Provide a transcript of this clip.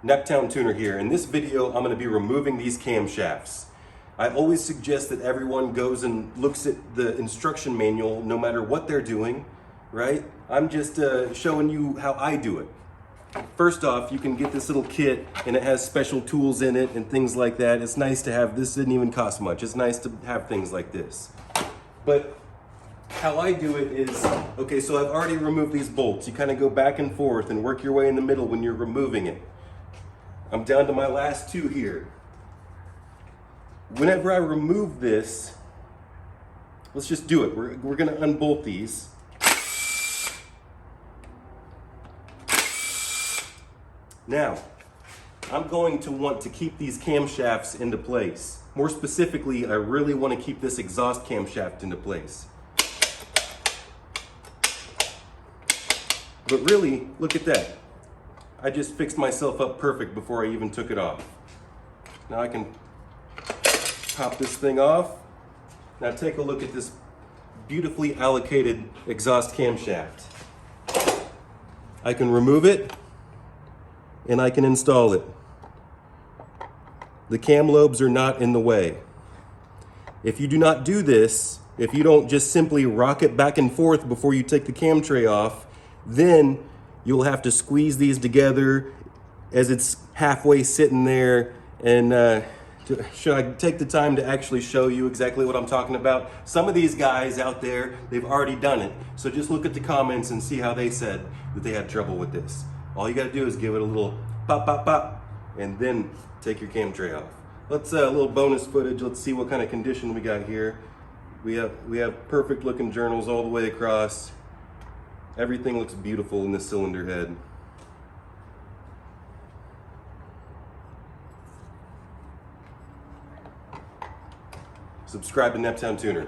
Neptown Tuner here. In this video, I'm going to be removing these camshafts. I always suggest that everyone goes and looks at the instruction manual no matter what they're doing, right? I'm just showing you how I do it. First off, you can get this little kit and it has special tools in it and things like that. It's nice to have this. Didn't even cost much. It's nice to have things like this. But how I do it is, okay, so I've already removed these bolts. You kind of go back and forth and work your way in the middle when you're removing it. I'm down to my last two here. Whenever I remove this, let's just do it. We're gonna unbolt these. Now, I'm going to want to keep these camshafts into place. More specifically, I really want to keep this exhaust camshaft into place. But really, look at that. I just fixed myself up perfect before I even took it off. Now I can pop this thing off. Now take a look at this beautifully allocated exhaust camshaft. I can remove it and I can install it. The cam lobes are not in the way. If you do not do this, if you don't just simply rock it back and forth before you take the cam tray off, then you'll have to squeeze these together as it's halfway sitting there. And should I take the time to actually show you exactly what I'm talking about? Some of these guys out there, they've already done it. So just look at the comments and see how they said that they had trouble with this. All you gotta do is give it a little pop, pop, pop, and then take your cam tray off. Let's a little bonus footage. Let's see what kind of condition we got here. We have perfect looking journals all the way across. Everything looks beautiful in this cylinder head. Subscribe to Neptown Tuner.